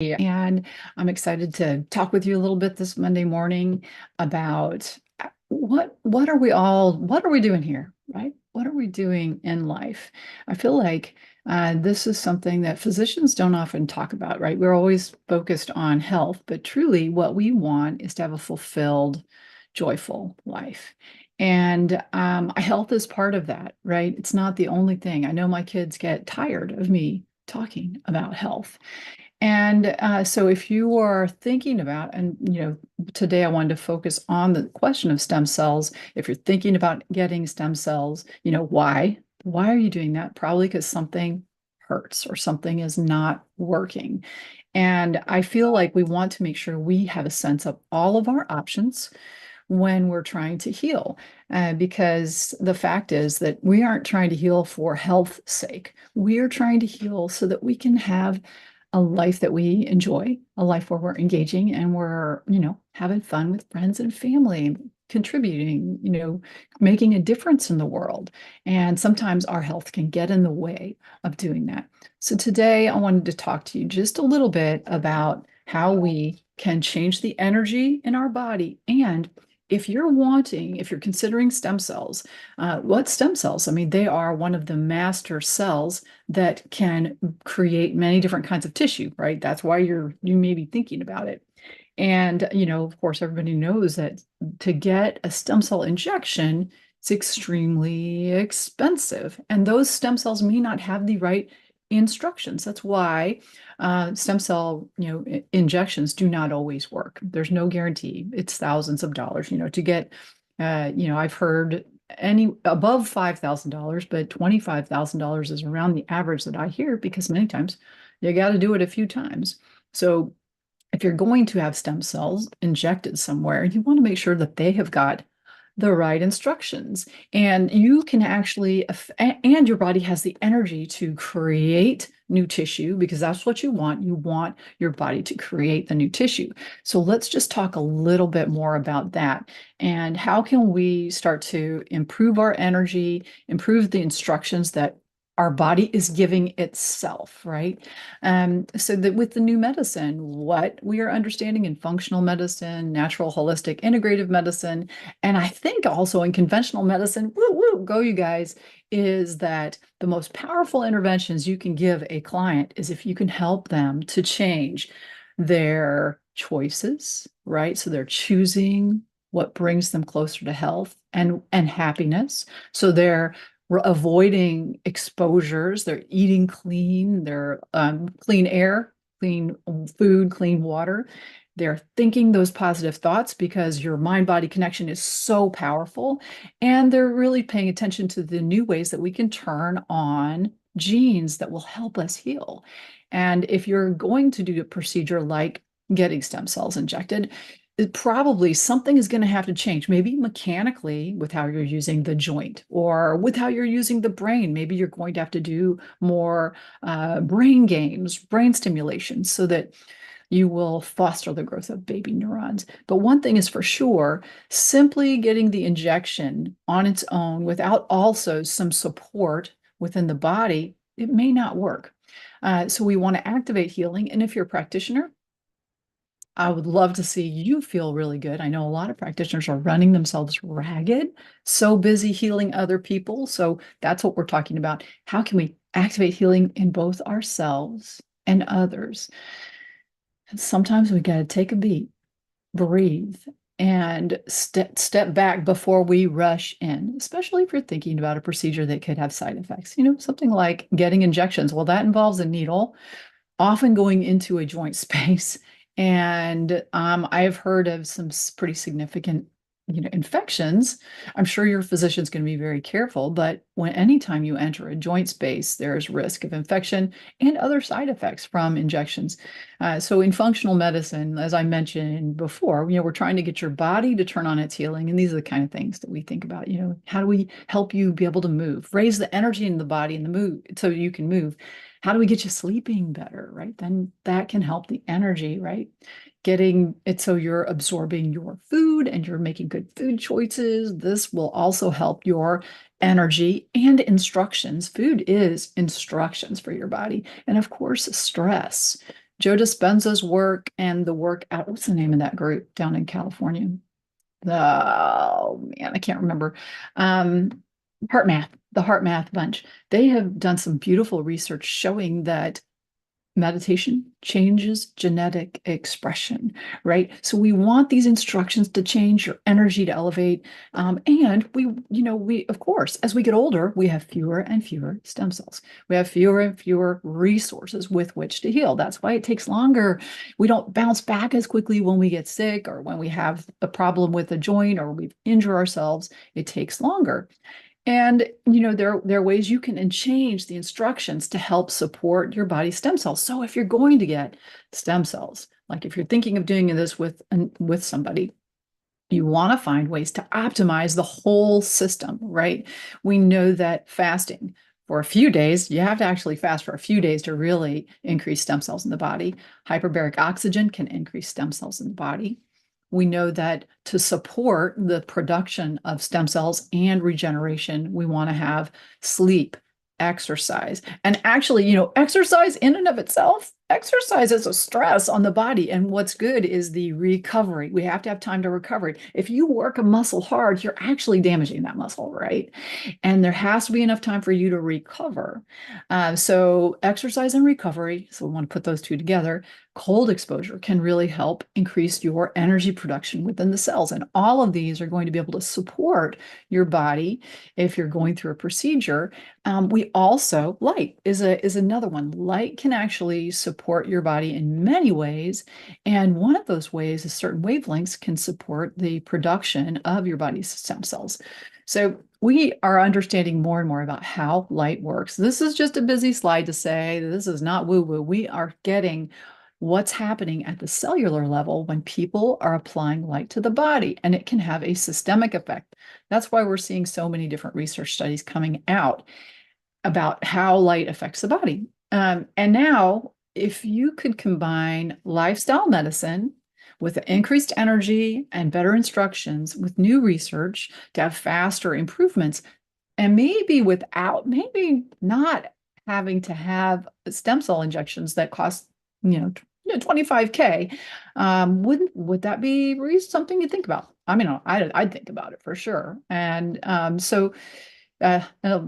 And I'm excited to talk with you a little bit this Monday morning about what are we doing here, right? What are we doing in life? I feel like this is something that physicians don't often talk about, right? We're always focused on health, but truly what we want is to have a fulfilled, joyful life. And health is part of that, right? It's not the only thing. I know my kids get tired of me talking about health. And so if you are thinking about, and today I wanted to focus on the question of stem cells. If you're thinking about getting stem cells, why? Why are you doing that? Probably because something hurts or something is not working. And I feel like we want to make sure we have a sense of all of our options when we're trying to heal. Because the fact is that we aren't trying to heal for health's sake. We are trying to heal so that we can have a life that we enjoy, a life where we're engaging and we're, having fun with friends and family, contributing, making a difference in the world. And sometimes our health can get in the way of doing that. So today I wanted to talk to you just a little bit about how we can change the energy in our body. And if you're considering stem cells, what stem cells? I mean, they are one of the master cells that can create many different kinds of tissue, right? That's why you may be thinking about it. And, of course, everybody knows that to get a stem cell injection, it's extremely expensive. And those stem cells may not have the right instructions. That's why stem cell, injections do not always work. There's no guarantee. It's thousands of dollars, to get, I've heard any above $5,000, but $25,000 is around the average that I hear because many times you got to do it a few times. So if you're going to have stem cells injected somewhere, you want to make sure that they have got the right instructions. And you can actually, and your body has the energy to create new tissue because that's what you want. You want your body to create the new tissue. So let's just talk a little bit more about that. And how can we start to improve our energy, improve the instructions that our body is giving itself, right? So that with the new medicine, what we are understanding in functional medicine, natural, holistic, integrative medicine, and I think also in conventional medicine, woo, woo, go you guys, is that the most powerful interventions you can give a client is if you can help them to change their choices, right? So they're choosing what brings them closer to health and happiness. So they're avoiding exposures. They're eating clean. They're clean air, clean food, clean water. They're thinking those positive thoughts because your mind-body connection is so powerful. And they're really paying attention to the new ways that we can turn on genes that will help us heal. And if you're going to do a procedure like getting stem cells injected, probably something is going to have to change, maybe mechanically with how you're using the joint or with how you're using the brain. Maybe you're going to have to do more brain games, brain stimulation, so that you will foster the growth of baby neurons. But one thing is for sure, simply getting the injection on its own without also some support within the body, it may not work. So we want to activate healing. And if you're a practitioner, I would love to see you feel really good. I know a lot of practitioners are running themselves ragged, so busy healing other people. So that's what we're talking about. How can we activate healing in both ourselves and others? And sometimes we got to take a beat, breathe, and step back before we rush in, especially if you're thinking about a procedure that could have side effects. Something like getting injections. Well, that involves a needle often going into a joint space. And I've heard of some pretty significant, infections. I'm sure your physician's going to be very careful, but anytime you enter a joint space, there's risk of infection and other side effects from injections. So in functional medicine, as I mentioned before, we're trying to get your body to turn on its healing. And these are the kind of things that we think about, how do we help you be able to move, raise the energy in the body and the mood so you can move? How do we get you sleeping better, right? Then that can help the energy, right? Getting it so you're absorbing your food and you're making good food choices. This will also help your energy and instructions. Food is instructions for your body. And of course, stress. Joe Dispenza's work and the work at, what's the name of that group down in California? Oh man, I can't remember. Um, the Heart Math bunch. They have done some beautiful research showing that meditation changes genetic expression, right? So we want these instructions to change, your energy to elevate. And of course, as we get older, we have fewer and fewer stem cells. We have fewer and fewer resources with which to heal. That's why it takes longer. We don't bounce back as quickly when we get sick or when we have a problem with a joint or we injure ourselves. It takes longer. And there are ways you can change the instructions to help support your body's stem cells. So if you're going to get stem cells, like if you're thinking of doing this with somebody, you want to find ways to optimize the whole system, right? We know that fasting for a few days, you have to actually fast for a few days to really increase stem cells in the body. Hyperbaric oxygen can increase stem cells in the body. We know that to support the production of stem cells and regeneration, we want to have sleep, exercise. And actually, exercise in and of itself, exercise is a stress on the body. And what's good is the recovery. We have to have time to recover. If you work a muscle hard, you're actually damaging that muscle, right? And there has to be enough time for you to recover. So exercise and recovery, so we want to put those two together. Cold exposure can really help increase your energy production within the cells. And all of these are going to be able to support your body if you're going through a procedure. We also, light is another one. Light can actually support your body in many ways. And one of those ways is certain wavelengths can support the production of your body's stem cells. So we are understanding more and more about how light works. This is just a busy slide to say this is not woo-woo. We are getting what's happening at the cellular level when people are applying light to the body, and it can have a systemic effect. That's why we're seeing so many different research studies coming out about how light affects the body. And now, if you could combine lifestyle medicine with increased energy and better instructions with new research to have faster improvements, and maybe not having to have stem cell injections that cost, 25K. Would that be something you think about? I mean, I'd think about it for sure. And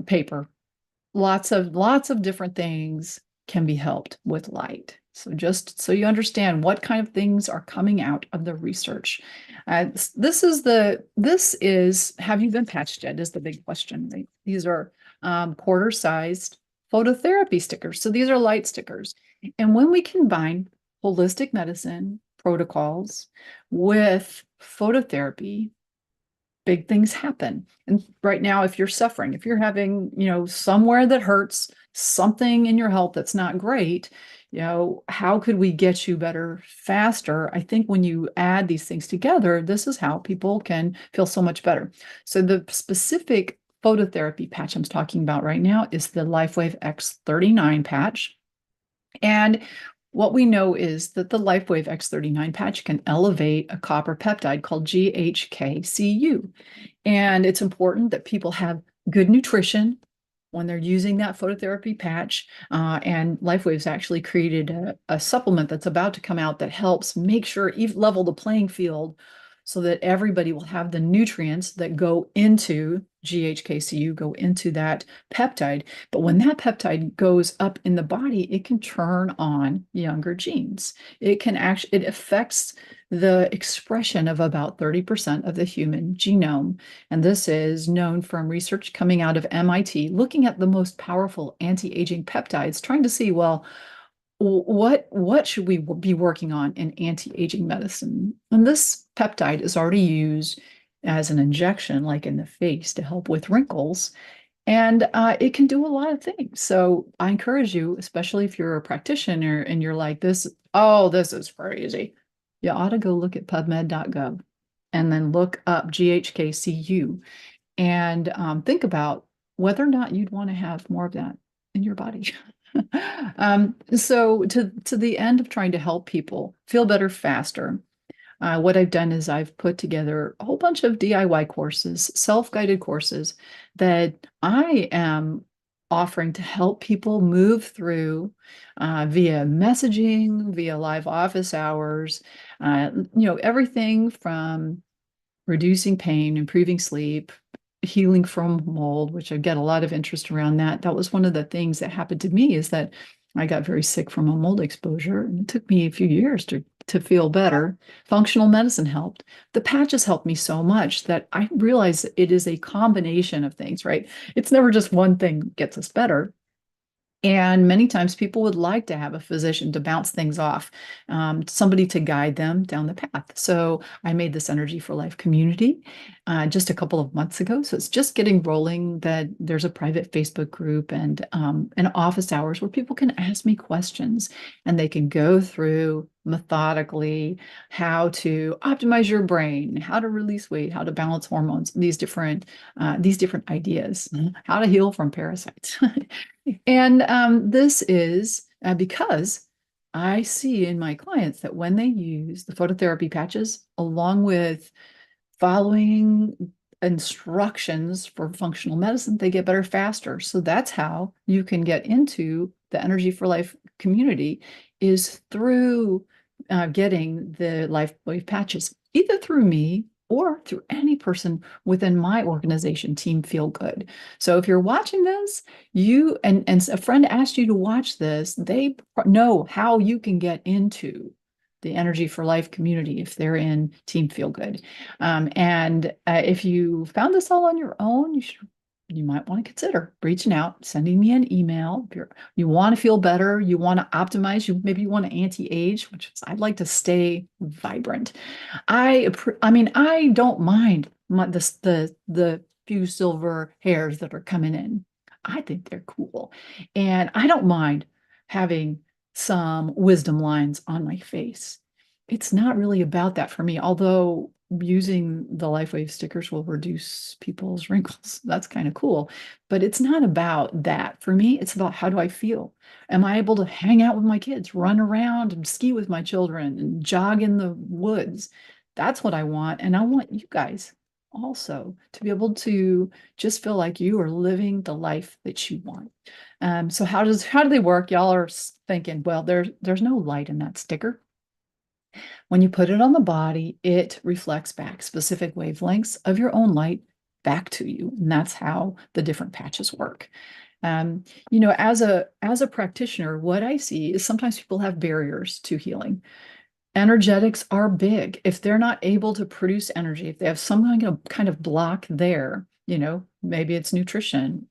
paper, lots of different things can be helped with light. So just so you understand what kind of things are coming out of the research. This is, have you been patched yet is the big question, right? These are quarter-sized phototherapy stickers. So these are light stickers. And when we combine holistic medicine protocols with phototherapy, big things happen. And right now, if you're suffering, if you're having, somewhere that hurts, something in your health that's not great, how could we get you better faster? I think when you add these things together, this is how people can feel so much better. So the specific phototherapy patch I'm talking about right now is the LifeWave X39 patch. And what we know is that the LifeWave X39 patch can elevate a copper peptide called GHKCU. And it's important that people have good nutrition when they're using that phototherapy patch. And LifeWave's actually created a supplement that's about to come out that helps make sure, level the playing field so that everybody will have the nutrients that go into GHKCU, go into that peptide. But when that peptide goes up in the body, it can turn on younger genes. It affects the expression of about 30% of the human genome. And this is known from research coming out of MIT, looking at the most powerful anti-aging peptides, trying to see, well, what should we be working on in anti-aging medicine? And this peptide is already used as an injection, like in the face, to help with wrinkles. And it can do a lot of things. So I encourage you, especially if you're a practitioner and you're like, this is crazy. You ought to go look at pubmed.gov and then look up GHKCU and think about whether or not you'd want to have more of that in your body. So to the end of trying to help people feel better faster, what I've done is I've put together a whole bunch of DIY courses, self-guided courses that I am offering to help people move through via messaging, via live office hours, everything from reducing pain, improving sleep, healing from mold, which I get a lot of interest around that. That was one of the things that happened to me, is that I got very sick from a mold exposure, and it took me a few years to feel better. Functional medicine helped. The patches helped me so much that I realized it is a combination of things, right? It's never just one thing gets us better. And many times people would like to have a physician to bounce things off, somebody to guide them down the path. So I made this Energy for Life community just a couple of months ago. So it's just getting rolling, that there's a private Facebook group and office hours where people can ask me questions, and they can go through methodically how to optimize your brain, how to release weight, how to balance hormones, these different ideas, how to heal from parasites. And this is because I see in my clients that when they use the phototherapy patches along with following instructions for functional medicine, they get better faster. So that's how you can get into the Energy for Life community, is through getting the LifeWave patches, either through me or through any person within my organization, Team Feel Good. So if you're watching this, and a friend asked you to watch this, they know how you can get into the Energy for Life community if they're in Team Feel Good. And if you found this all on your own, you might want to consider reaching out, sending me an email. If you want to feel better, you want to optimize, maybe you want to anti-age, which is, I'd like to stay vibrant. I don't mind the few silver hairs that are coming in. I think they're cool. And I don't mind having some wisdom lines on my face. It's not really about that for me, although using the LifeWave stickers will reduce people's wrinkles. That's kind of cool. But it's not about that. For me, it's about, how do I feel? Am I able to hang out with my kids, run around and ski with my children and jog in the woods? That's what I want. And I want you guys also to be able to just feel like you are living the life that you want. So how do they work? Y'all are thinking, well, there's no light in that sticker. When you put it on the body, it reflects back specific wavelengths of your own light back to you. And that's how the different patches work. As a practitioner, what I see is sometimes people have barriers to healing. Energetics are big. If they're not able to produce energy, if they have some kind of block there, maybe it's nutrition.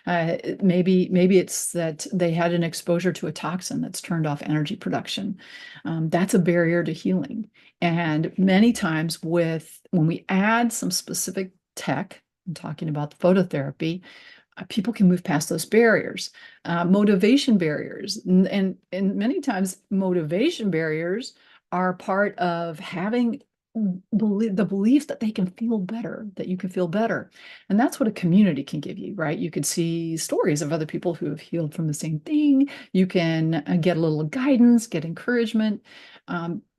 Maybe it's that they had an exposure to a toxin that's turned off energy production. That's a barrier to healing. And many times when we add some specific tech, I'm talking about the phototherapy, people can move past those barriers, motivation barriers. And many times motivation barriers are part of having the belief that they can feel better, that you can feel better. And that's what a community can give you, right? You could see stories of other people who have healed from the same thing. You can get a little guidance, get encouragement.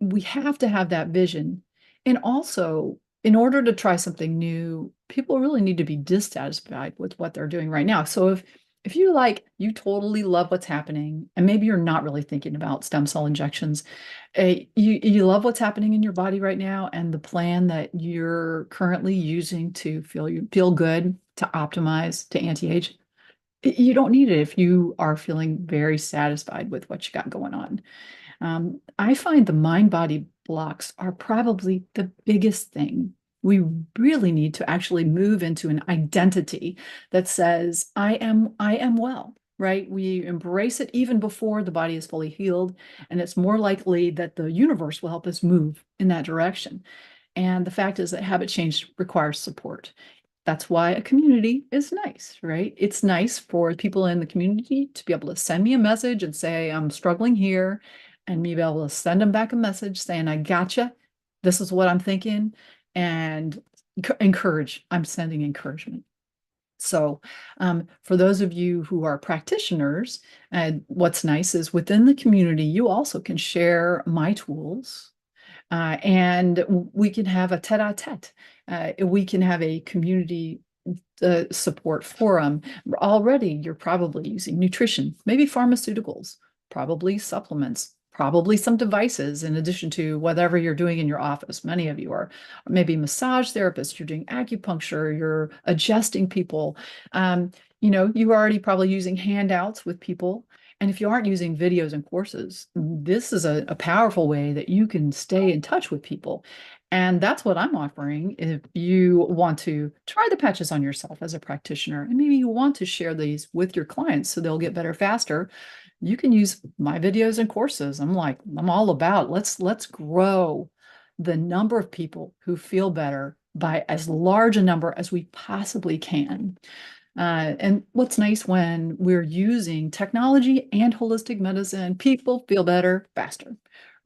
We have to have that vision. And also, in order to try something new, people really need to be dissatisfied with what they're doing right now. So if you totally love what's happening, and maybe you're not really thinking about stem cell injections, you love what's happening in your body right now, and the plan that you're currently using to feel good, to optimize, to anti-age, you don't need it if you are feeling very satisfied with what you got going on. I find the mind-body blocks are probably the biggest thing. We really need to actually move into an identity that says, I am well, right? We embrace it even before the body is fully healed, and it's more likely that the universe will help us move in that direction. And the fact is that habit change requires support. That's why a community is nice, right? It's nice for people in the community to be able to send me a message and say, I'm struggling here, and me be able to send them back a message saying, I gotcha. This is what I'm thinking. And I'm sending encouragement. So for those of you who are practitioners, what's nice is within the community, you also can share my tools, and we can have a tete-a-tete. We can have a community support for them. Already, you're probably using nutrition, maybe pharmaceuticals, probably supplements, probably some devices in addition to whatever you're doing in your office. Many of you are maybe massage therapists, you're doing acupuncture, you're adjusting people. You are already probably using handouts with people. And if you aren't using videos and courses, this is a powerful way that you can stay in touch with people. And that's what I'm offering. If you want to try the patches on yourself as a practitioner, and maybe you want to share these with your clients so they'll get better faster, you can use my videos and courses. I'm all about let's grow the number of people who feel better by as large a number as we possibly can. And what's nice when we're using technology and holistic medicine, people feel better faster,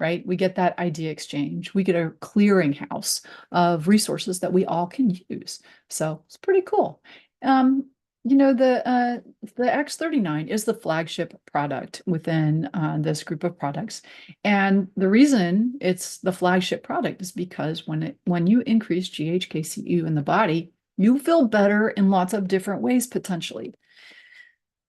right? We get that idea exchange. We get a clearinghouse of resources that we all can use. So it's pretty cool. The X39 is the flagship product within this group of products. And the reason it's the flagship product is because when you increase GHKCU in the body, you feel better in lots of different ways potentially.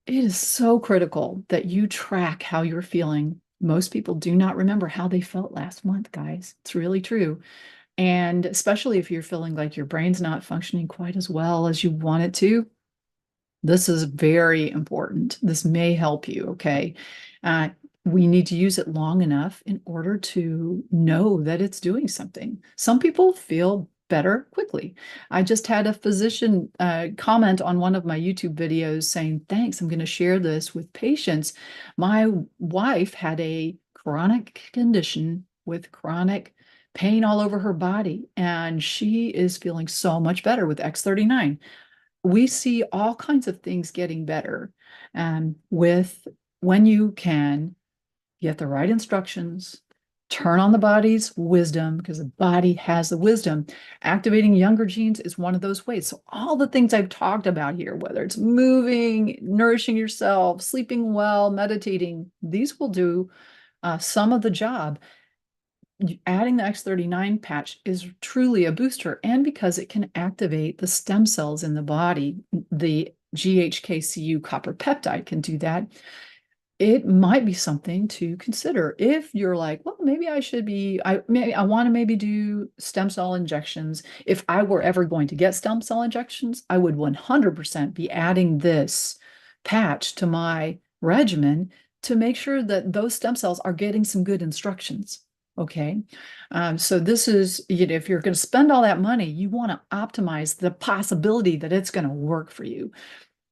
It is so critical that you track how you're feeling. Most people do not remember how they felt last month, guys. It's really true. And especially if you're feeling like your brain's not functioning quite as well as you want it to, this is very important. This may help you, okay? We need to use it long enough in order to know that it's doing something. Some people feel better quickly. I just had a physician comment on one of my YouTube videos saying, thanks, I'm going to share this with patients. My wife had a chronic condition with chronic pain all over her body, and she is feeling so much better with X39. We see all kinds of things getting better with when you can get the right instructions, turn on the body's wisdom, because the body has the wisdom. Activating younger genes is one of those ways. So all the things I've talked about here, whether it's moving, nourishing yourself, sleeping well, meditating, these will do some of the job. Adding the X39 patch is truly a booster, and because it can activate the stem cells in the body, the GHKCU copper peptide can do that. It might be something to consider if you're like, well, maybe I should be, I want to maybe do stem cell injections. If I were ever going to get stem cell injections, I would 100% be adding this patch to my regimen to make sure that those stem cells are getting some good instructions. Okay. So this is, if you're going to spend all that money, you want to optimize the possibility that it's going to work for you.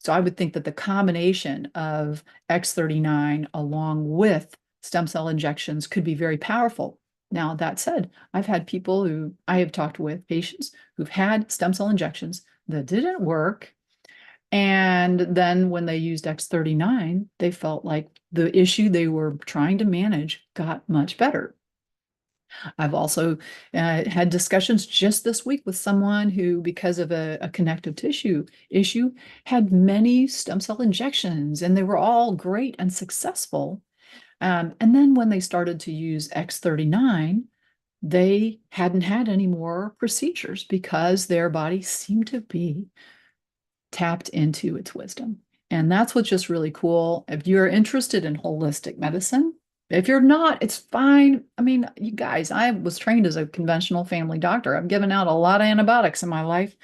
So I would think that the combination of X39 along with stem cell injections could be very powerful. Now, that said, I have talked with patients who've had stem cell injections that didn't work. And then when they used X39, they felt like the issue they were trying to manage got much better. I've also had discussions just this week with someone who, because of a connective tissue issue, had many stem cell injections, and they were all great and successful. And then when they started to use X39, they hadn't had any more procedures because their body seemed to be tapped into its wisdom. And that's what's just really cool. If you're interested in holistic medicine, if you're not, it's fine. I mean, you guys, I was trained as a conventional family doctor. I've given out a lot of antibiotics in my life.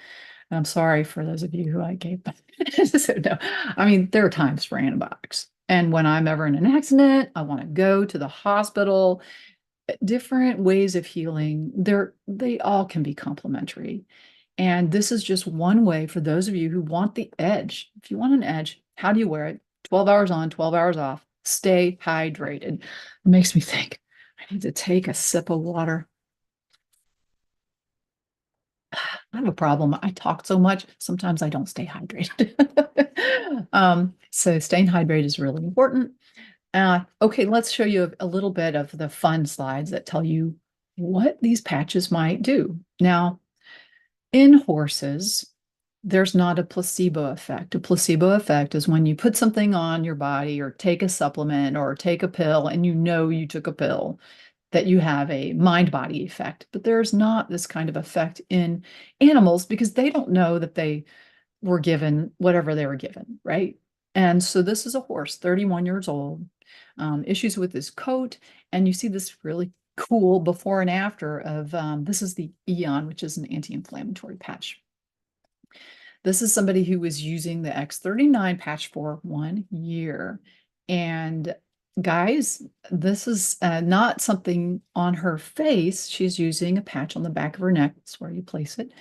And I'm sorry for those of you who I gave. So, no, I mean, there are times for antibiotics. And when I'm ever in an accident, I want to go to the hospital. Different ways of healing, they all can be complementary. And this is just one way for those of you who want the edge. If you want an edge, how do you wear it? 12 hours on, 12 hours off. Stay hydrated. It makes me think I need to take a sip of water. I have a problem. I talk so much. Sometimes I don't stay hydrated. So staying hydrated is really important. Okay, let's show you a little bit of the fun slides that tell you what these patches might do. Now, in horses, there's not a placebo effect. A placebo effect is when you put something on your body or take a supplement or take a pill and you know you took a pill, that you have a mind-body effect. But there's not this kind of effect in animals because they don't know that were given whatever they were given, right? And so this is a horse, 31 years old, issues with his coat. And you see this really cool before and after of this is the Eon, which is an anti-inflammatory patch. This is somebody who was using the X39 patch for 1 year. And guys, this is not something on her face. She's using a patch on the back of her neck. That's where you place it.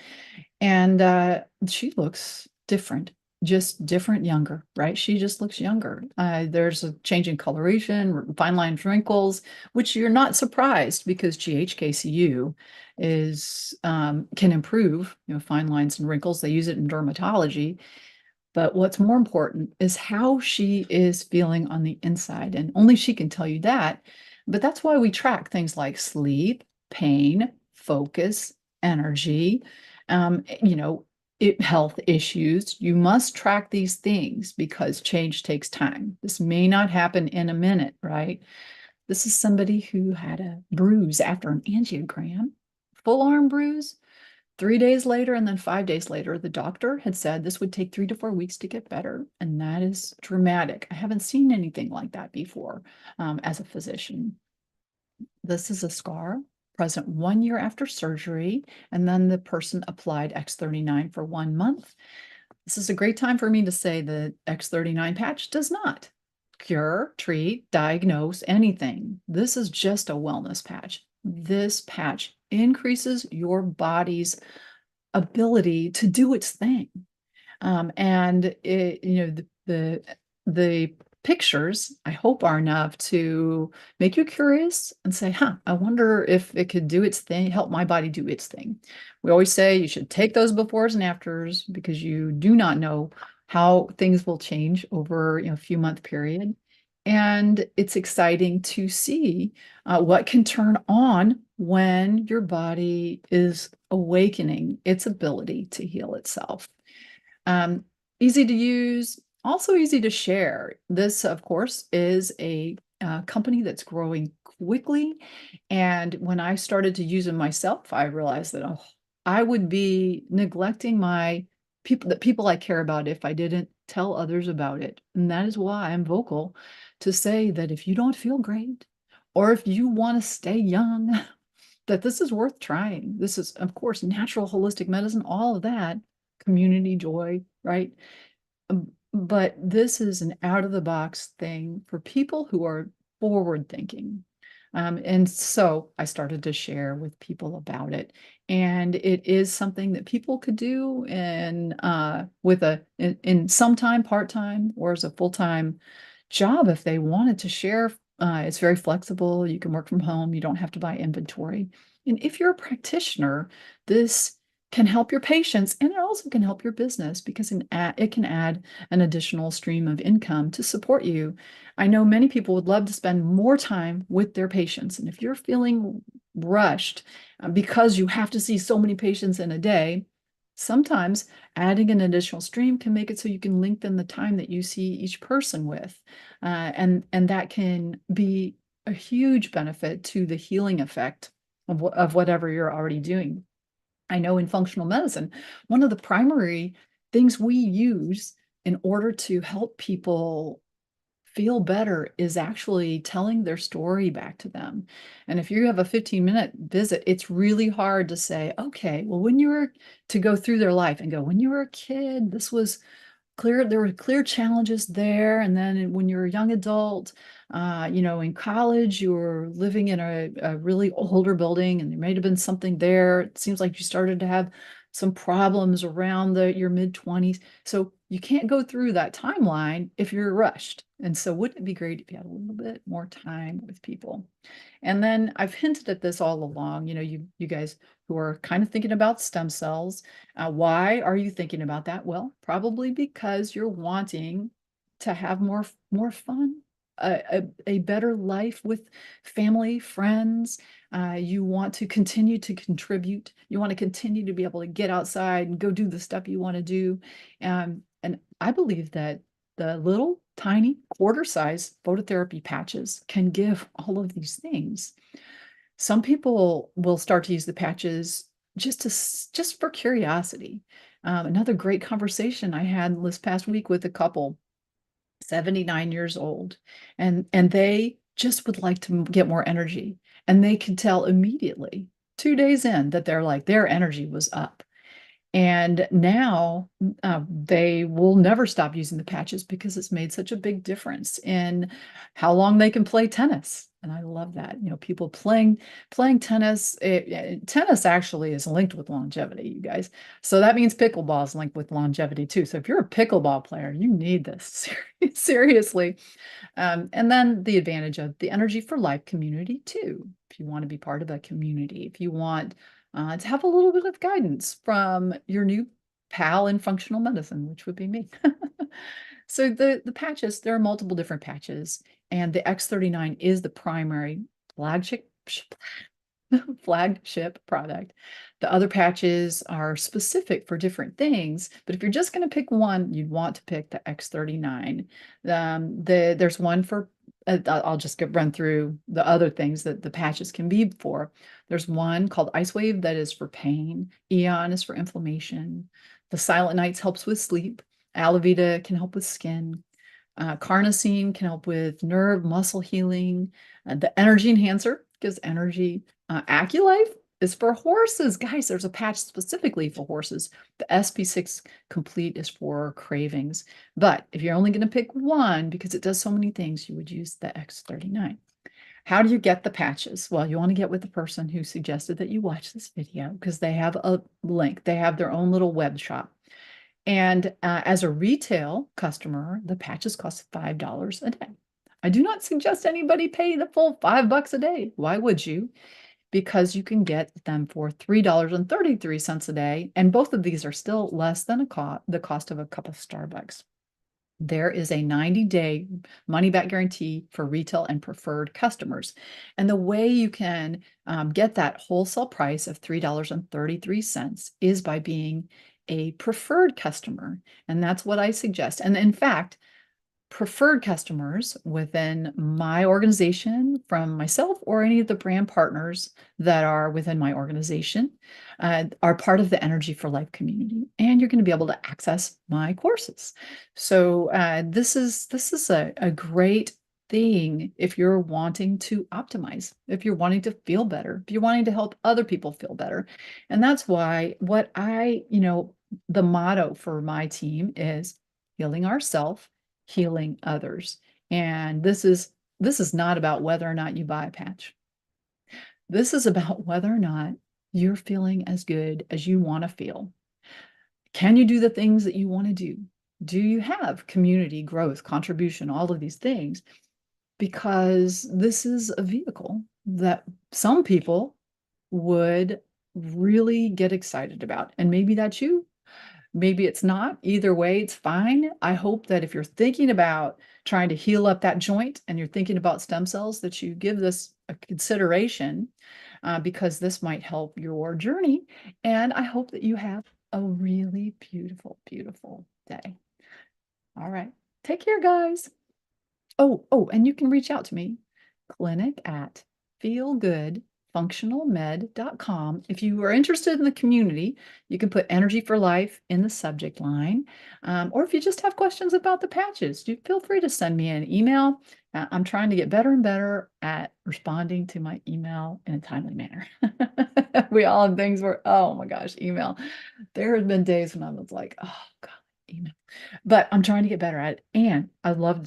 And she looks different, just different, younger, right? She just looks younger. There's a change in coloration, fine lines, wrinkles, which you're not surprised because GHKCU is can improve, fine lines and wrinkles. They use it in dermatology. But what's more important is how she is feeling on the inside. And only she can tell you that. But that's why we track things like sleep, pain, focus, energy, health issues. You must track these things because change takes time. This may not happen in a minute, right? This is somebody who had a bruise after an angiogram, full arm bruise. 3 days later, and then 5 days later, the doctor had said this would take 3 to 4 weeks to get better. And that is dramatic. I haven't seen anything like that before as a physician. This is a scar present 1 year after surgery. And then the person applied X39 for 1 month. This is a great time for me to say the X39 patch does not cure, treat, diagnose anything. This is just a wellness patch. This patch increases your body's ability to do its thing. And the pictures, I hope, are enough to make you curious and say, I wonder if it could do its thing, help my body do its thing. We always say you should take those befores and afters because you do not know how things will change over a few month period. And it's exciting to see what can turn on when your body is awakening its ability to heal itself. Easy to use, also easy to share. This, of course, is a company that's growing quickly. And when I started to use them myself, I realized that I would be neglecting the people I care about if I didn't tell others about it. And that is why I'm vocal to say that if you don't feel great, or if you want to stay young, that this is worth trying. This is, of course, natural holistic medicine, all of that, community joy, right? But this is an out of the box thing for people who are forward thinking. And so I started to share with people about it. And it is something that people could do in some time, part-time, or as a full-time job if they wanted to share. It's very flexible. You can work from home. You don't have to buy inventory. And if you're a practitioner, this can help your patients, and it also can help your business because it can add an additional stream of income to support you. I know many people would love to spend more time with their patients. And if you're feeling rushed because you have to see so many patients in a day, sometimes adding an additional stream can make it so you can lengthen the time that you see each person with. And that can be a huge benefit to the healing effect of whatever you're already doing. I know in functional medicine, one of the primary things we use in order to help people feel better is actually telling their story back to them. And if you have a 15-minute visit, it's really hard to say, okay, well, when you were to go through their life and go, when you were a kid, this was clear, there were clear challenges there. And then when you're a young adult, in college, you were living in a really older building and there may have been something there. It seems like you started to have some problems around your mid-20s. So you can't go through that timeline if you're rushed. And so wouldn't it be great if you had a little bit more time with people? And then I've hinted at this all along, you guys who are kind of thinking about stem cells. Why are you thinking about that? Well, probably because you're wanting to have more fun, a better life with family, friends. You want to continue to contribute. You want to continue to be able to get outside and go do the stuff you want to do. And I believe that the little tiny quarter-size phototherapy patches can give all of these things. Some people will start to use the patches just for curiosity. Another great conversation I had this past week with a couple, 79 years old, and they just would like to get more energy. And they could tell immediately, 2 days in, that their energy was up. And now they will never stop using the patches because it's made such a big difference in how long they can play tennis. And I love that. People playing tennis. Tennis actually is linked with longevity, you guys. So that means pickleball is linked with longevity too. So if you're a pickleball player, you need this seriously. And then the advantage of the Energy for Life community too. If you want to be part of a community, if you want to have a little bit of guidance from your new pal in functional medicine, which would be me. So the patches, there are multiple different patches, and the X39 is the primary flagship flagship product. The other patches are specific for different things, but if you're just going to pick one, you'd want to pick the X39. There's one for, I'll just run through the other things that the patches can be for. There's one called IceWave that is for pain. Eon is for inflammation. The Silent Nights helps with sleep. Alavita can help with skin. Carnosine can help with nerve muscle healing. The Energy Enhancer gives energy. Aculife is for horses. Guys, there's a patch specifically for horses. The SP6 Complete is for cravings. But if you're only going to pick one, because it does so many things, you would use the X39. How do you get the patches? Well, you want to get with the person who suggested that you watch this video because they have a link. They have their own little web shop. And as a retail customer, the patches cost $5 a day. I do not suggest anybody pay the full $5 a day. Why would you? Because you can get them for $3.33 a day. And both of these are still less than the cost of a cup of Starbucks. There is a 90-day money-back guarantee for retail and preferred customers. And the way you can get that wholesale price of $3.33 is by being a preferred customer. And that's what I suggest. And in fact, preferred customers within my organization from myself or any of the brand partners that are within my organization are part of the Energy for Life community, and you're going to be able to access my courses. So this is a great thing if you're wanting to optimize, if you're wanting to feel better, if you're wanting to help other people feel better. And that's why the motto for my team is healing ourselves, healing others. And this is not about whether or not you buy a patch. This is about whether or not you're feeling as good as you want to feel. Can you do the things that you want to do? Do you have community growth, contribution, all of these things? Because this is a vehicle that some people would really get excited about. And maybe that's you. Maybe it's not. Either way, it's fine. I hope that if you're thinking about trying to heal up that joint and you're thinking about stem cells, that you give this a consideration because this might help your journey. And I hope that you have a really beautiful, beautiful day. All right. Take care, guys. Oh, and you can reach out to me, clinic@feelgoodfunctionalmed.com. If you are interested in the community, you can put Energy for Life in the subject line. Or if you just have questions about the patches, feel free to send me an email. I'm trying to get better and better at responding to my email in a timely manner. We all have things where, oh my gosh, email. There have been days when I was like, oh God, email. But I'm trying to get better at it. And I love to